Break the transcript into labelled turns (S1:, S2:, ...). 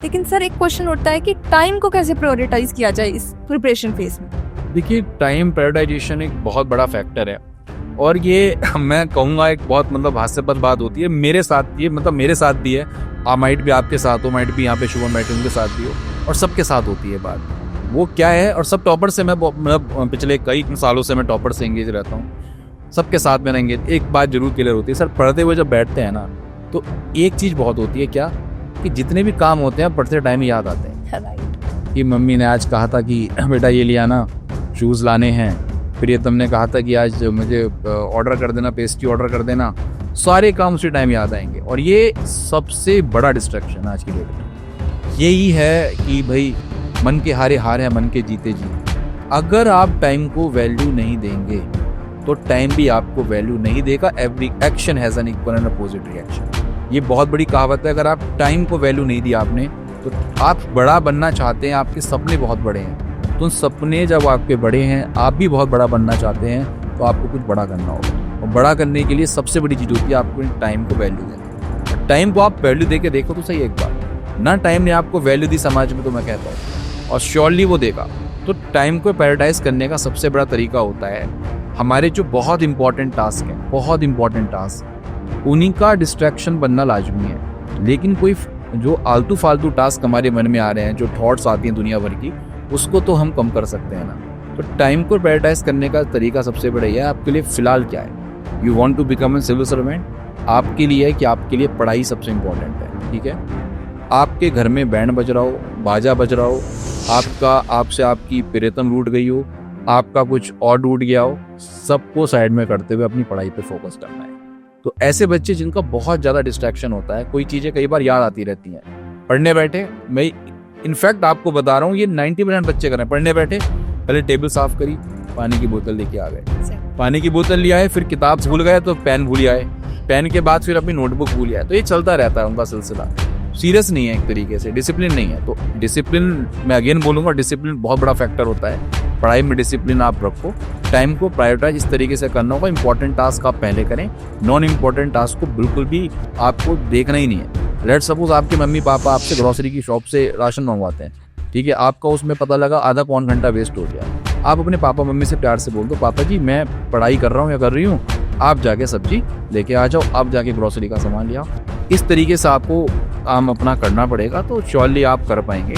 S1: लेकिन सर एक क्वेश्चन उठता है कि टाइम को कैसे प्रायोरिटाइज किया जाए इस प्रिपरेशन फेज में।
S2: देखिए, टाइम प्रायोरिटाइजेशन एक बहुत बड़ा फैक्टर है और ये मैं कहूँगा एक बहुत हास्यास्पद बात होती है। मेरे साथ ये मेरे साथ भी है, माइट भी आपके साथ हो, माइट भी यहाँ पे शुभम बैठे उनके साथ भी हो, और सबके साथ होती है बात। वो क्या है, और सब टॉपर से मैं पिछले कई सालों से मैं टॉपर से एंगेज रहता हूँ, सबके साथ में रहेंगे। एक बात जरूर क्लियर होती है सर, पढ़ते हुए जब बैठते हैं ना तो एक चीज़ बहुत होती है, क्या कि जितने भी काम होते हैं पढ़ते टाइम ही याद आते हैं। कि मम्मी ने आज कहा था कि बेटा ये लिया ना, शूज़ लाने हैं, फिर ये तुमने कहा था कि आज मुझे ऑर्डर कर देना, पेस्ट्री ऑर्डर कर देना, सारे काम उसी टाइम याद आएंगे। और ये सबसे बड़ा डिस्ट्रैक्शन आज की डेट में यही है कि भाई मन के हारे हार है, मन के जीते जीत। अगर आप टाइम को वैल्यू नहीं देंगे तो टाइम भी आपको वैल्यू नहीं देगा। Every action has an equal and opposite reaction, ये बहुत बड़ी कहावत है। अगर आप टाइम को वैल्यू नहीं दी आपने, तो आप बड़ा बनना चाहते हैं, आपके सपने बहुत बड़े हैं, तो सपने जब आपके बड़े हैं, आप भी बहुत बड़ा बनना चाहते हैं, तो आपको कुछ बड़ा करना होगा। और बड़ा करने के लिए सबसे बड़ी चीज़ होती है आपको टाइम को वैल्यू देना। टाइम को आप वैल्यू दे के देखो तो सही एक बार ना, टाइम ने आपको वैल्यू दी समाज में, तो मैं कहता हूँ और श्योरली वो देगा। तो टाइम को प्रायोरिटाइज करने का सबसे बड़ा तरीका होता है, हमारे जो बहुत इंपॉर्टेंट टास्क हैं, बहुत इंपॉर्टेंट टास्क, उन्हीं का डिस्ट्रैक्शन बनना लाजमी है। लेकिन कोई जो आलतू फालतू टास्क हमारे मन में आ रहे हैं, जो थॉट्स आती हैं दुनिया भर की, उसको तो हम कम कर सकते हैं ना। तो टाइम को प्रायोरिटाइज करने का तरीका सबसे बड़ा यह है, आपके लिए फिलहाल क्या है। You want to become a civil servant, आपके लिए है कि आपके लिए पढ़ाई सबसे इम्पोर्टेंट है, ठीक है। आपके घर में बैंड बज रहा हो, बाजा बज रहा हो, आपसे आपकी प्रीतम रूठ गई हो, आपका कुछ और टूट गया हो, सबको साइड में करते हुए अपनी पढ़ाई पे फोकस करना है। तो ऐसे बच्चे जिनका बहुत ज़्यादा डिस्ट्रैक्शन होता है, कोई चीज़ें कई बार याद आती रहती हैं, पढ़ने बैठे, मैं इनफैक्ट आपको बता रहा हूँ ये 90% बच्चे कर रहे हैं। पढ़ने बैठे, पहले टेबल साफ करी, पानी की बोतल लेके आ गए, पानी की बोतल ले आए, फिर किताब भूल गए तो पेन भूल आए, पेन के बाद फिर अपनी नोटबुक भूल आए। तो ये चलता रहता है उनका सिलसिला, सीरियस नहीं है, एक तरीके से डिसिप्लिन नहीं है। तो डिसिप्लिन, मैं अगेन बोलूँगा, डिसिप्लिन बहुत बड़ा फैक्टर होता है। पढ़ाई में डिसिप्लिन आप रखो, टाइम को प्रायोरिटाइज इस तरीके से करना होगा। इंपॉर्टेंट टास्क आप पहले करें, नॉन इम्पॉर्टेंट टास्क को बिल्कुल भी आपको देखना ही नहीं है। लेट्स सपोज आपके मम्मी पापा आपसे ग्रोसरी की शॉप से राशन मंगवाते हैं, ठीक है, आपका उसमें पता लगा आधा पौन घंटा वेस्ट हो गया। आप अपने पापा मम्मी से प्यार से बोल दो, पापा जी मैं पढ़ाई कर रहा हूँ या कर रही हूँ, आप जाके सब्जी लेके आ जाओ, आप जाके ग्रोसरी का सामान ले आओ। इस तरीके से आपको काम अपना करना पड़ेगा, तो श्योरली आप कर पाएंगे।